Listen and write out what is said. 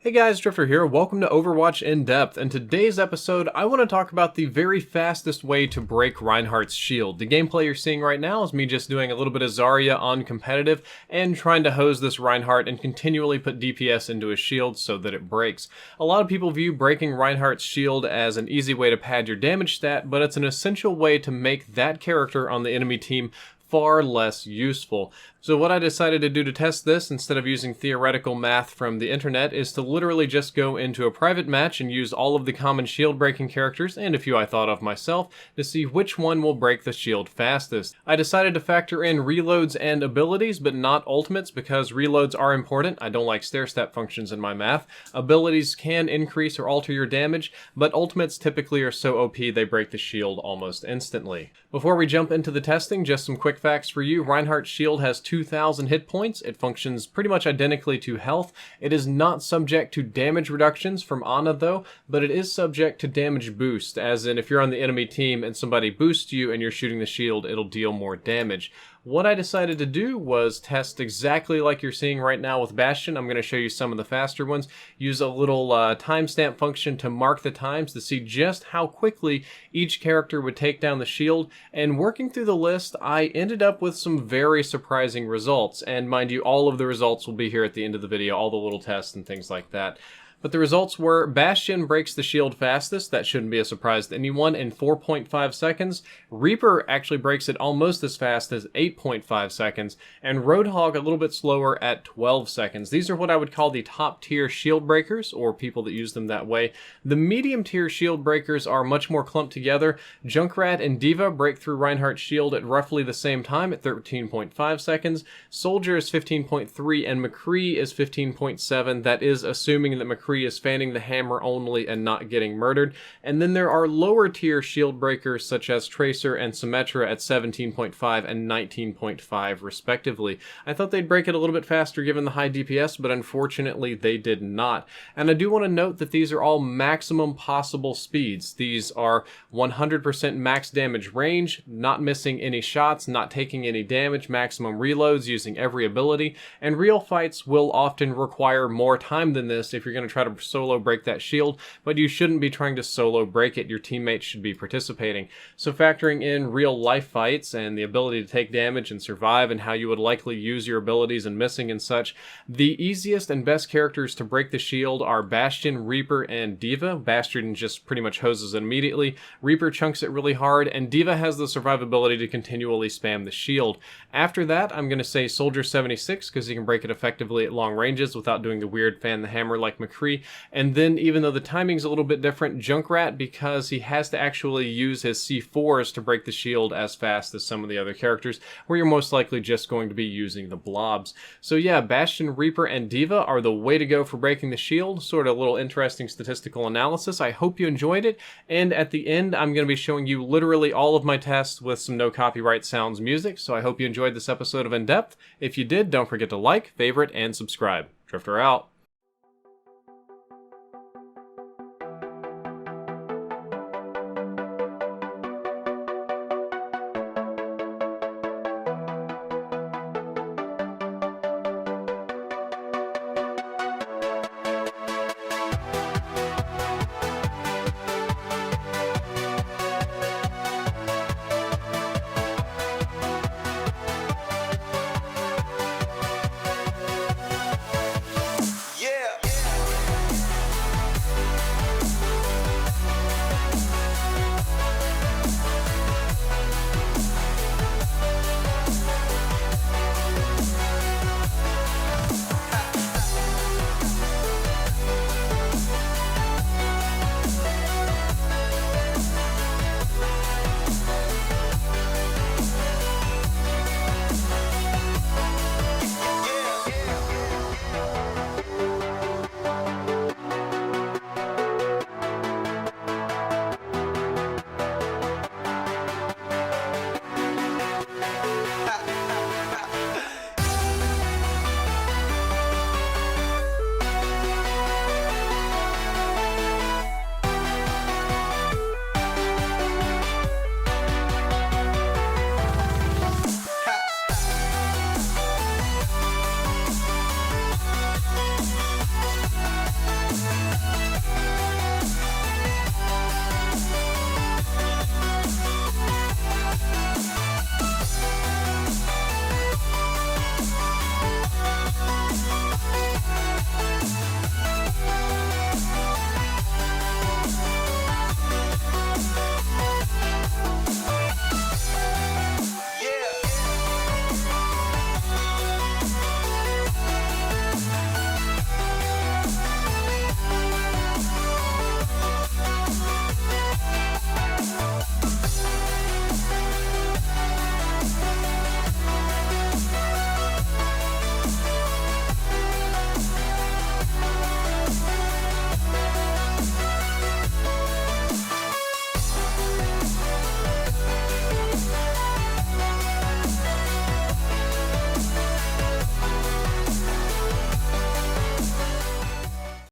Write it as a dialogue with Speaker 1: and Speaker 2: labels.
Speaker 1: Hey guys, Drifter here. Welcome to Overwatch In Depth. In today's episode, I want to talk about the very fastest way to break Reinhardt's shield. The gameplay you're seeing right now is me just doing a little bit of Zarya on competitive and trying to hose this Reinhardt and continually put DPS into his shield so that it breaks. A lot of people view breaking Reinhardt's shield as an easy way to pad your damage stat, but it's an essential way to make that character on the enemy team far less useful. So what I decided to do to test this, instead of using theoretical math from the internet, is to literally just go into a private match and use all of the common shield breaking characters, and a few I thought of myself, to see which one will break the shield fastest. I decided to factor in reloads and abilities, but not ultimates, because reloads are important. I don't like stair-step functions in my math. Abilities can increase or alter your damage, but ultimates typically are so OP they break the shield almost instantly. Before we jump into the testing, just some quick facts for you. Reinhardt's shield has 2,000 hit points. It functions pretty much identically to health. It is not subject to damage reductions from Ana though, but it is subject to damage boost, as in if you're on the enemy team and somebody boosts you and you're shooting the shield, it'll deal more damage. What I decided to do was test exactly like you're seeing right now with Bastion. I'm going to show you some of the faster ones. Use a little timestamp function to mark the times to see just how quickly each character would take down the shield. And working through the list, I ended up with some very surprising results. And mind you, all of the results will be here at the end of the video, all the little tests and things like that. But the results were Bastion breaks the shield fastest, that shouldn't be a surprise to anyone, in 4.5 seconds. Reaper actually breaks it almost as fast as 8.5 seconds, and Roadhog a little bit slower at 12 seconds. These are what I would call the top tier shield breakers, or people that use them that way. The medium tier shield breakers are much more clumped together. Junkrat and D.Va break through Reinhardt's shield at roughly the same time at 13.5 seconds. Soldier is 15.3 and McCree is 15.7. That is assuming that McCree is fanning the hammer only and not getting murdered. And then there are lower tier shield breakers such as Tracer and Symmetra at 17.5 and 19.5 respectively. I thought they'd break it a little bit faster given the high DPS, but unfortunately they did not. And I do want to note that these are all maximum possible speeds. These are 100% max damage range, not missing any shots, not taking any damage, maximum reloads using every ability, and real fights will often require more time than this if you're going to try to solo break that shield, but you shouldn't be trying to solo break it. Your teammates should be participating. So factoring in real life fights and the ability to take damage and survive and how you would likely use your abilities and missing and such, the easiest and best characters to break the shield are Bastion, Reaper, and D.Va. Bastion just pretty much hoses it immediately. Reaper chunks it really hard, and D.Va has the survivability to continually spam the shield. After that, I'm going to say Soldier 76 because he can break it effectively at long ranges without doing the weird fan the hammer like McCree. And then, even though the timing's a little bit different, Junkrat, because he has to actually use his C4s to break the shield as fast as some of the other characters, where you're most likely just going to be using the blobs. So yeah, Bastion, Reaper, and D.Va are the way to go for breaking the shield. Sort of a little interesting statistical analysis. I hope you enjoyed it, and at the end, I'm going to be showing you literally all of my tests with some no copyright sounds music, so I hope you enjoyed this episode of In Depth. If you did, don't forget to like, favorite, and subscribe. Drifter out.